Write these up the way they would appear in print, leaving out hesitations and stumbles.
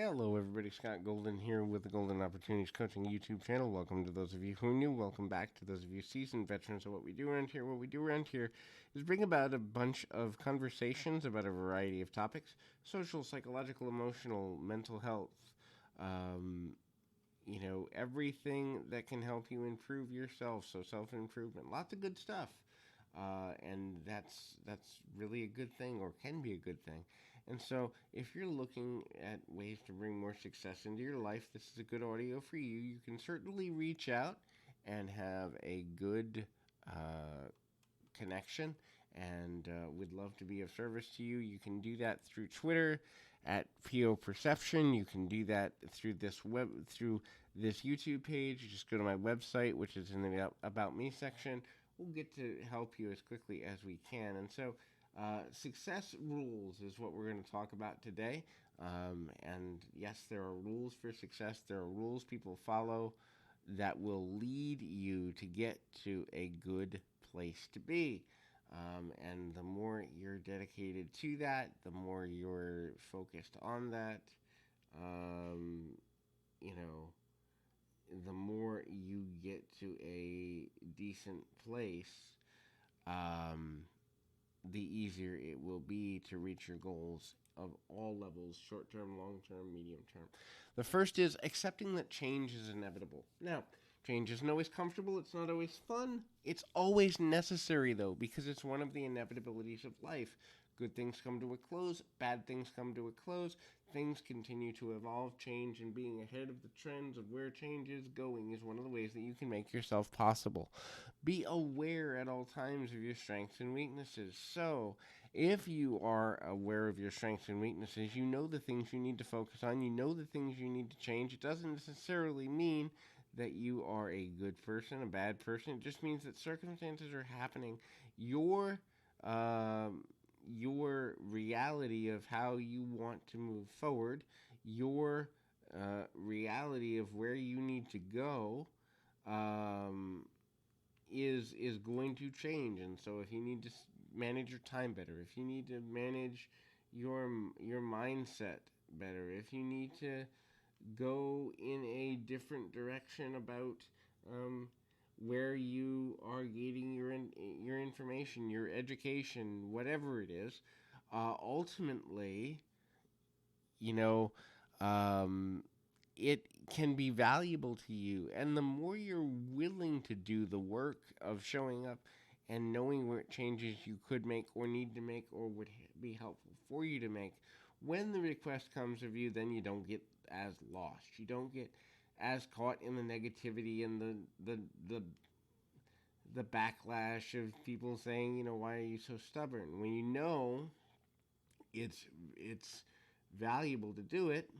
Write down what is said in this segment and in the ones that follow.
Hello, everybody. Scott Golden here with the Golden Opportunities Coaching YouTube channel. Welcome to those of you who are new. Welcome back to those of you seasoned veterans of what we do around here. What we do around here is bring about a bunch of conversations about a variety of topics: social, psychological, emotional, mental health. Um, everything that can help you improve yourself. So self improvement, lots of good stuff. And that's really a good thing, or can be a good thing. And so, if you're looking at ways to bring more success into your life, this is a good audio for you. You can certainly reach out and have a good connection, and we'd love to be of service to you. You can do that through Twitter at PO Perception. You can do that through this YouTube page. You just go to my website, which is in the About Me section. We'll get to help you as quickly as we can. And so, success rules is what we're going to talk about today. And yes, there are rules for success. There are rules people follow that will lead you to get to a good place to be. And the more you're dedicated to that, the more you're focused on that, um, you know, the more you get to a decent place, um, the easier it will be to reach your goals of all levels: short term, long term, medium term. The first is accepting that change is inevitable. Now, change isn't always comfortable, it's not always fun. It's always necessary, though, because it's one of the inevitabilities of life. Good things come to a close, bad things come to a close. Things continue to evolve, change, and being ahead of the trends of where change is going is one of the ways that you can make yourself possible. Be aware at all times of your strengths and weaknesses. So, if you are aware of your strengths and weaknesses, you know the things you need to focus on, you know the things you need to change. It doesn't necessarily mean that you are a good person, a bad person. It just means that circumstances are happening. Your your reality of how you want to move forward, your reality of where you need to go, um, is going to change. And so if you need to manage your time better, if you need to manage your mindset better, if you need to go in a different direction about um, where you are getting your information, your education, whatever it is, ultimately, you know, um, it can be valuable to you. And the more you're willing to do the work of showing up and knowing what changes you could make or need to make or would be helpful for you to make, when the request comes of you, then you don't get as lost. You don't get as caught in the negativity and the the backlash of people saying, why are you so stubborn? When you know it's valuable to do it,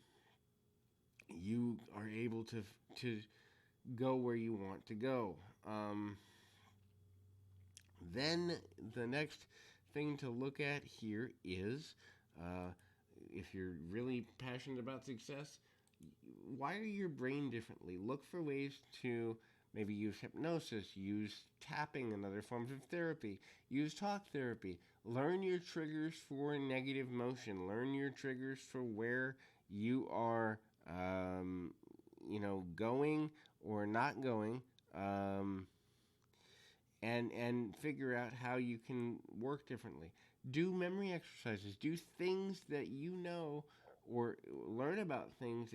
you are able to go where you want to go. Then the next thing to look at here is, if you're really passionate about success, wire your brain differently. Look for ways to maybe use hypnosis, use tapping and other forms of therapy, use talk therapy. Learn your triggers for negative motion. Learn your triggers for where you are, going or not going. And figure out how you can work differently. Do memory exercises. Do things that you know, or learn about things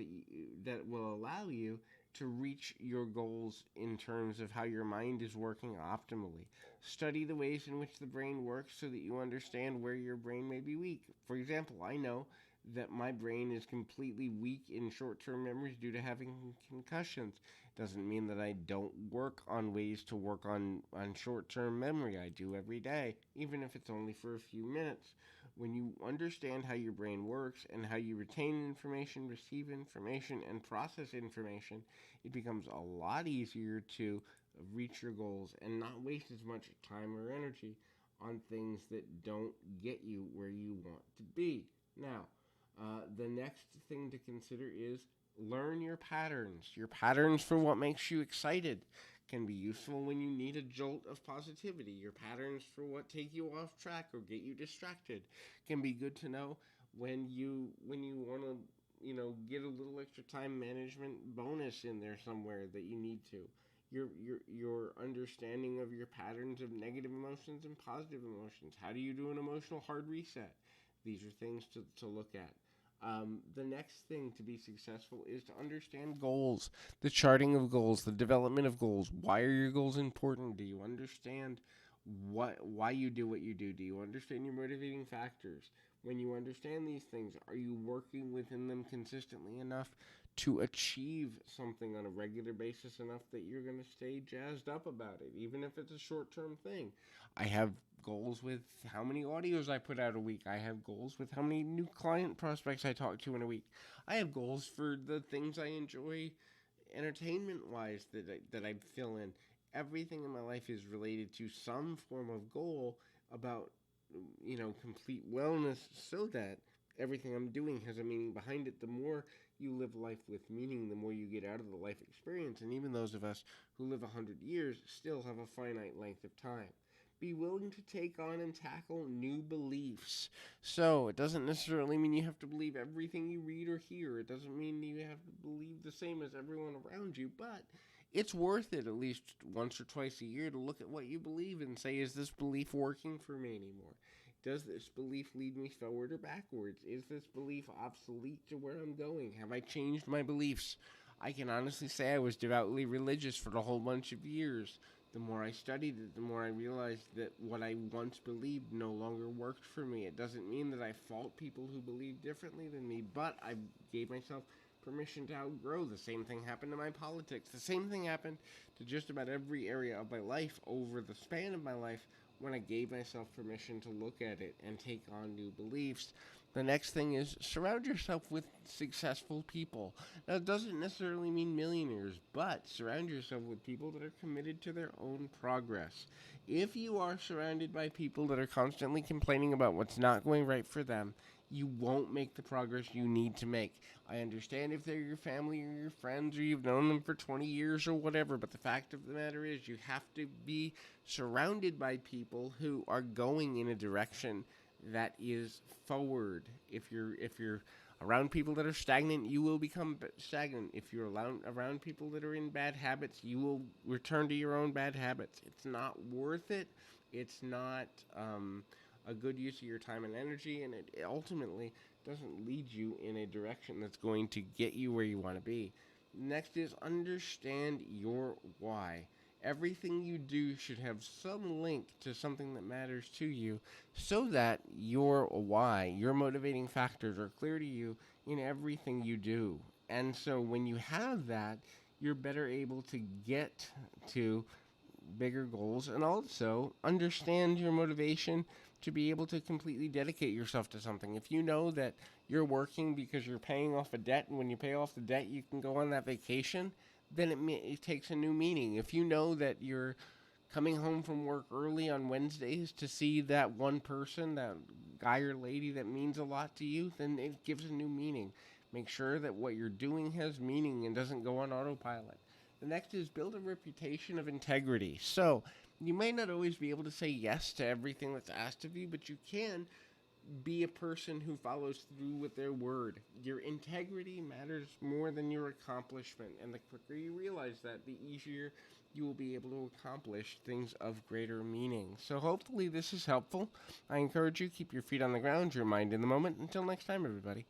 that will allow you to reach your goals in terms of how your mind is working optimally. Study the ways in which the brain works so that you understand where your brain may be weak. For example, I know that my brain is completely weak in short-term memories due to having concussions. Doesn't mean that I don't work on ways to work on short-term memory. I do every day, even if it's only for a few minutes. When you understand how your brain works and how you retain information, receive information, and process information, it becomes a lot easier to reach your goals and not waste as much time or energy on things that don't get you where you want to be. Now, the next thing to consider is learn your patterns. Your patterns for what makes you excited can be useful when you need a jolt of positivity. Your patterns for what take you off track or get you distracted can be good to know when you want to get a little extra time management bonus in there somewhere that you need to. Your understanding of your patterns of negative emotions and positive emotions. How do you do an emotional hard reset? These are things to look at. The next thing to be successful is to understand goals, the charting of goals, the development of goals. Why are your goals important? Do you understand why you do what you do? Do you understand your motivating factors? When you understand these things, are you working within them consistently enough to achieve something on a regular basis enough that you're going to stay jazzed up about it, even if it's a short term thing? I have goals with how many audios I put out a week. I have goals with how many new client prospects I talk to in a week. I have goals for the things I enjoy entertainment wise that I fill in. Everything in my life is related to some form of goal about complete wellness, so that everything I'm doing has a meaning behind it. The more you live life with meaning, the more you get out of the life experience. And even those of us who live 100 years still have a finite length of time. Be willing to take on and tackle new beliefs. So, it doesn't necessarily mean you have to believe everything you read or hear. It doesn't mean you have to believe the same as everyone around you, but it's worth it at least once or twice a year to look at what you believe and say, is this belief working for me anymore? Does this belief lead me forward or backwards? Is this belief obsolete to where I'm going? Have I changed my beliefs? I can honestly say I was devoutly religious for a whole bunch of years. The more I studied it, the more I realized that what I once believed no longer worked for me. It doesn't mean that I fault people who believe differently than me, but I gave myself permission to outgrow. The same thing happened to my politics. The same thing happened to just about every area of my life over the span of my life when I gave myself permission to look at it and take on new beliefs. The next thing is surround yourself with successful people. Now, it doesn't necessarily mean millionaires, but surround yourself with people that are committed to their own progress. If you are surrounded by people that are constantly complaining about what's not going right for them, you won't make the progress you need to make. I understand if they're your family or your friends or you've known them for 20 years or whatever, but the fact of the matter is you have to be surrounded by people who are going in a direction that is forward. If you're around people that are stagnant, you will become stagnant. If you're around people that are in bad habits, you will return to your own bad habits. It's not worth it. It's not a good use of your time and energy, and it ultimately doesn't lead you in a direction that's going to get you where you want to be. Next is understand your why. Everything you do should have some link to something that matters to you so that your why, your motivating factors are clear to you in everything you do. And so when you have that, you're better able to get to bigger goals and also understand your motivation to be able to completely dedicate yourself to something. If you know that you're working because you're paying off a debt, and when you pay off the debt, you can go on that vacation, then it takes a new meaning. If you know that you're coming home from work early on Wednesdays to see that one person, that guy or lady that means a lot to you, then it gives a new meaning. Make sure that what you're doing has meaning and doesn't go on autopilot. The next is build a reputation of integrity. So, you may not always be able to say yes to everything that's asked of you, but you can be a person who follows through with their word. Your integrity matters more than your accomplishment, and the quicker you realize that, the easier you will be able to accomplish things of greater meaning. So hopefully this is helpful. I encourage you, keep your feet on the ground, your mind in the moment. Until next time, everybody.